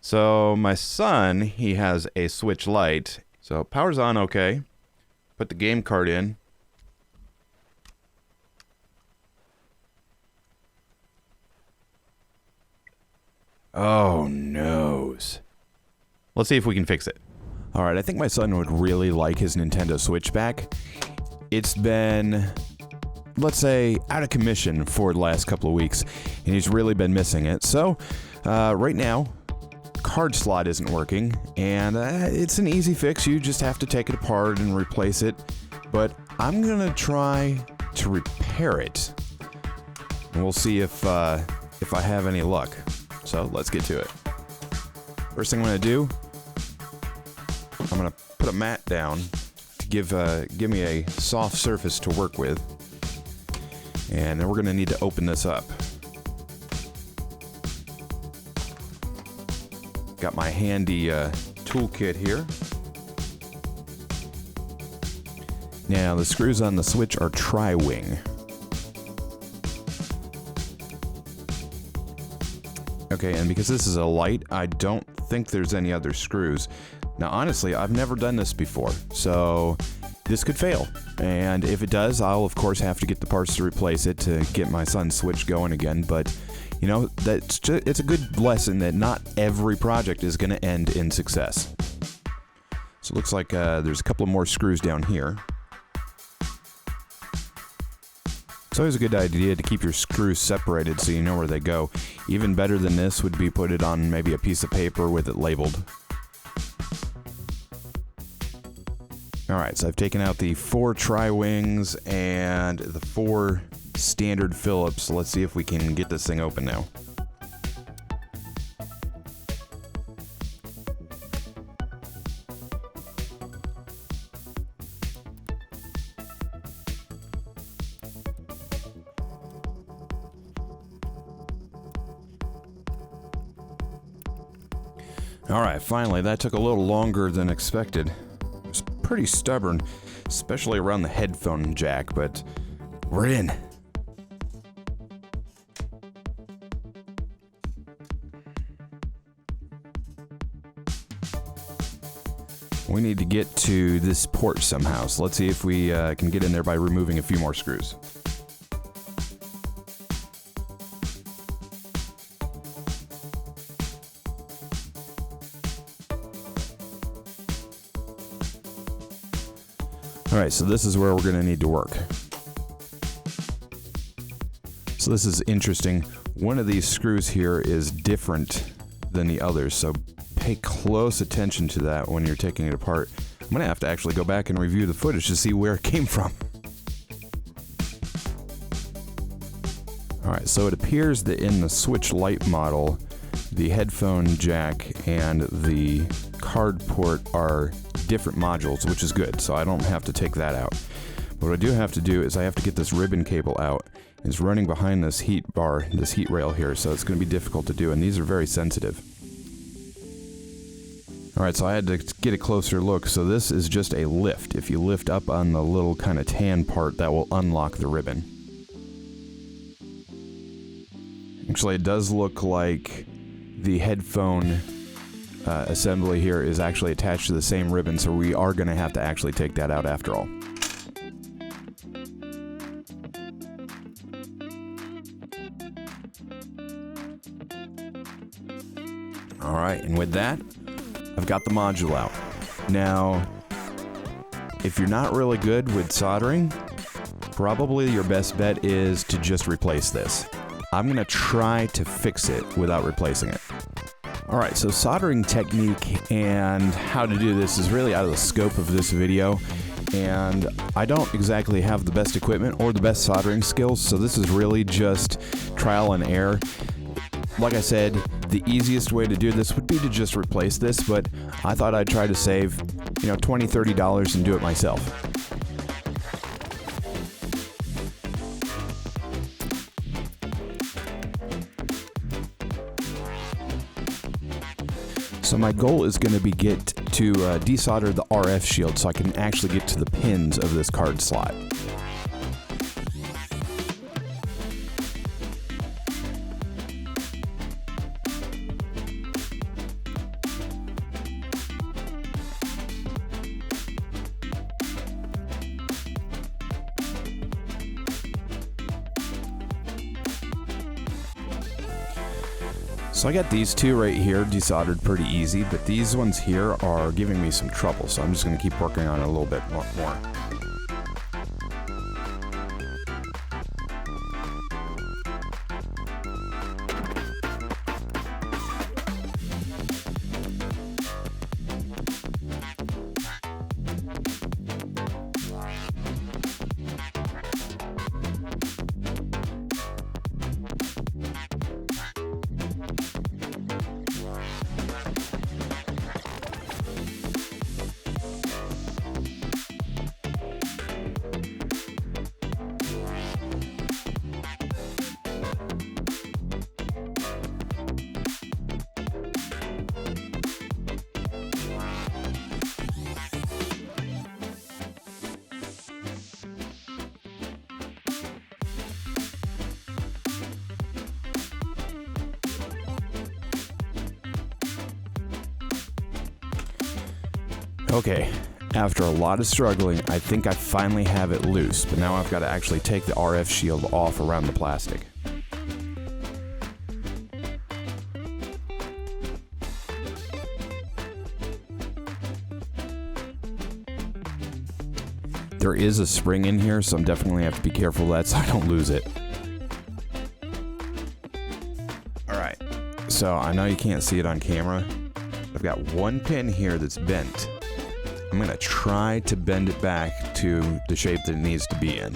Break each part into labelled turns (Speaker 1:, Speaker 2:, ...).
Speaker 1: So my son, he has a switch light. So power's on okay. Put the game card in. Oh, noes. Let's see if we can fix it. All right, I think my son would really like his Nintendo Switch back. It's been, let's say, out of commission for the last couple of weeks, and he's really been missing it. So, right now, card slot isn't working, and it's an easy fix. You just have to take it apart and replace it. But I'm gonna try to repair it, and we'll see if I have any luck. So let's get to it. First thing I'm gonna do, I'm gonna put a mat down to give me a soft surface to work with, and then we're gonna need to open this up. Got my handy toolkit here. Now the screws on the Switch are tri-wing. Okay, and because this is a light, I don't think there's any other screws. Now, honestly, I've never done this before, so this could fail. And if it does, I'll of course have to get the parts to replace it to get my son's Switch going again. But, you know, it's a good lesson that not every project is going to end in success. So it looks like there's a couple more screws down here. It's always a good idea to keep your screws separated so you know where they go. Even better than this would be put it on maybe a piece of paper with it labeled. Alright, so I've taken out the 4 tri-wings and the 4 standard Phillips. Let's see if we can get this thing open now. Alright, finally, that took a little longer than expected. It was pretty stubborn, especially around the headphone jack, but we're in. We need to get to this port somehow, so let's see if we can get in there by removing a few more screws. Alright, so this is where we're going to need to work. So this is interesting. One of these screws here is different than the others, so pay close attention to that when you're taking it apart. I'm going to have to actually go back and review the footage to see where it came from. Alright, so it appears that in the Switch Lite model, the headphone jack and the card port are different modules, which is good, so I don't have to take that out. But what I do have to do is I have to get this ribbon cable out. It's running behind this heat bar, this heat rail here, so it's going to be difficult to do, and these are very sensitive. Alright, so I had to get a closer look. So this is just a lift. If you lift up on the little kind of tan part, that will unlock the ribbon. Actually, it does look like the headphone assembly here is actually attached to the same ribbon, so we are going to have to actually take that out after all. Alright, and with that, I've got the module out. Now, if you're not really good with soldering, probably your best bet is to just replace this. I'm going to try to fix it without replacing it. Alright, so soldering technique and how to do this is really out of the scope of this video, and I don't exactly have the best equipment or the best soldering skills, so this is really just trial and error. Like I said, the easiest way to do this would be to just replace this, but I thought I'd try to save, $20, $30 and do it myself. So my goal is going to be to desolder the RF shield so I can actually get to the pins of this card slot. So I got these two right here desoldered pretty easy, but these ones here are giving me some trouble, so I'm just going to keep working on it a little bit more. Okay, after a lot of struggling, I think I finally have it loose, but now I've got to actually take the RF shield off around the plastic. There is a spring in here, so I'm definitely have to be careful of that so I don't lose it. Alright, so I know you can't see it on camera. I've got one pin here that's bent. I'm going to try to bend it back to the shape that it needs to be in.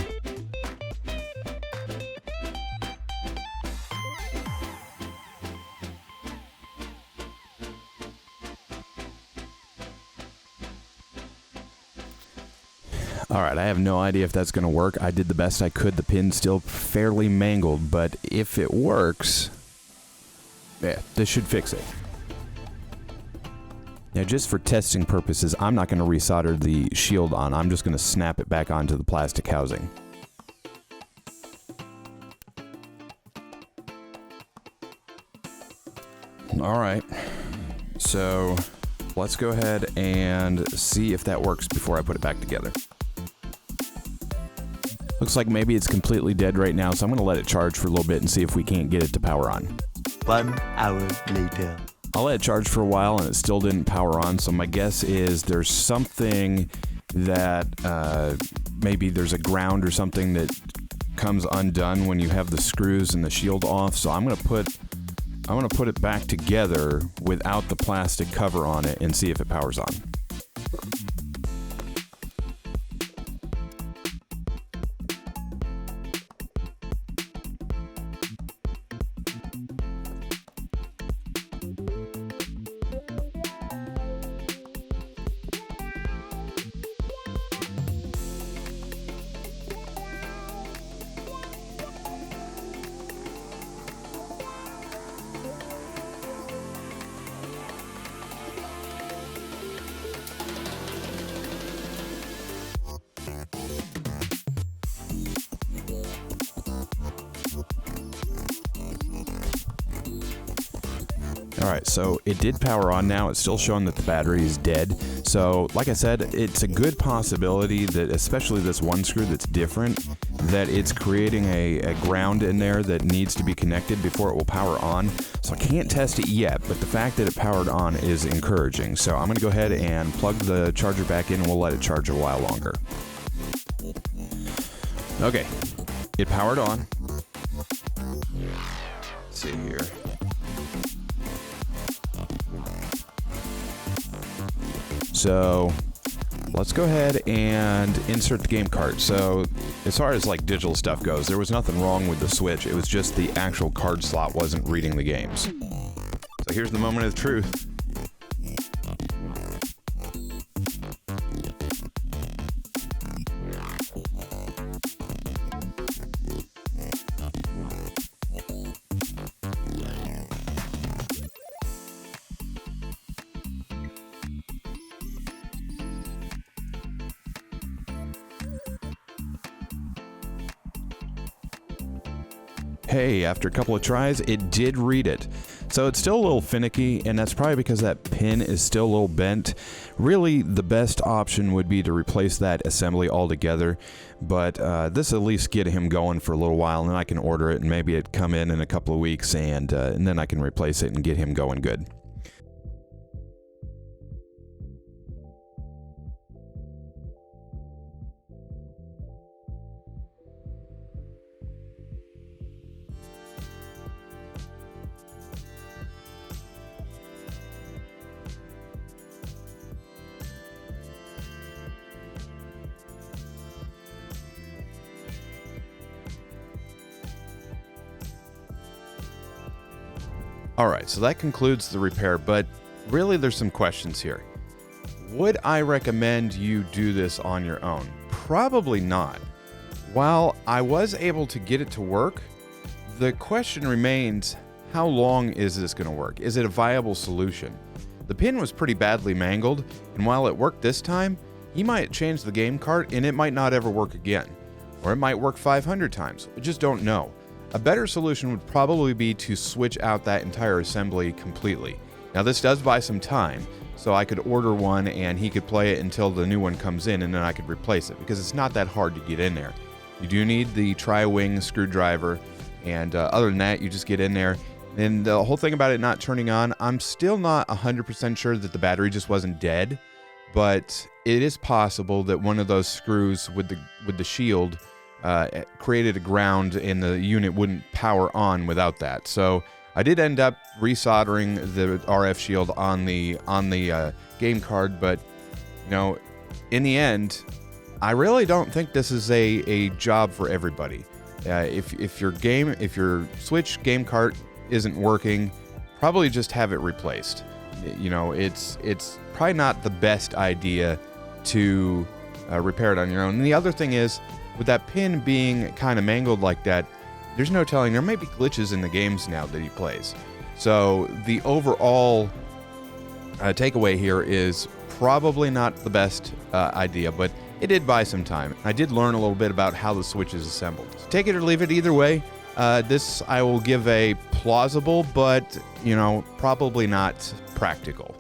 Speaker 1: Alright, I have no idea if that's going to work. I did the best I could. The pin's still fairly mangled, but if it works, yeah, this should fix it. Now, just for testing purposes, I'm not going to resolder the shield on. I'm just going to snap it back onto the plastic housing. Alright, so let's go ahead and see if that works before I put it back together. Looks like maybe it's completely dead right now, so I'm going to let it charge for a little bit and see if we can't get it to power on. 1 hour later. I'll let it charge for a while and it still didn't power on, so my guess is there's something that maybe there's a ground or something that comes undone when you have the screws and the shield off. So I'm gonna put it back together without the plastic cover on it and see if it powers on. Alright, so it did power on now. It's still showing that the battery is dead. So, like I said, it's a good possibility that, especially this one screw that's different, that it's creating a ground in there that needs to be connected before it will power on. So I can't test it yet, but the fact that it powered on is encouraging. So I'm going to go ahead and plug the charger back in and we'll let it charge a while longer. Okay, it powered on. Let's see here. So let's go ahead and insert the game card. So as far as like digital stuff goes, there was nothing wrong with the switch. It was just the actual card slot wasn't reading the games. So here's the moment of truth. Hey, after a couple of tries, it did read it. So it's still a little finicky, and that's probably because that pin is still a little bent. Really, the best option would be to replace that assembly altogether, but this at least get him going for a little while, and then I can order it, and maybe it come in a couple of weeks, and then I can replace it and get him going good. Alright, so that concludes the repair, but really there's some questions here. Would I recommend you do this on your own? Probably not. While I was able to get it to work, the question remains, how long is this going to work? Is it a viable solution? The pin was pretty badly mangled, and while it worked this time, he might change the game cart and it might not ever work again. Or it might work 500 times. We just don't know. A better solution would probably be to switch out that entire assembly completely. Now this does buy some time, so I could order one and he could play it until the new one comes in and then I could replace it, because it's not that hard to get in there. You do need the tri-wing screwdriver, and other than that, you just get in there. And the whole thing about it not turning on, I'm still not 100% sure that the battery just wasn't dead, but it is possible that one of those screws with the shield created a ground and the unit wouldn't power on without that. So I did end up resoldering the RF shield on the game card, but you know, in the end, I really don't think this is a job for everybody. If your Switch game cart isn't working, probably just have it replaced. You know, it's probably not the best idea to repair it on your own. And the other thing is, with that pin being kind of mangled like that, there's no telling. There may be glitches in the games now that he plays. So the overall takeaway here is probably not the best idea, but it did buy some time. I did learn a little bit about how the Switch is assembled. So take it or leave it either way. This I will give a plausible, but, you know, probably not practical.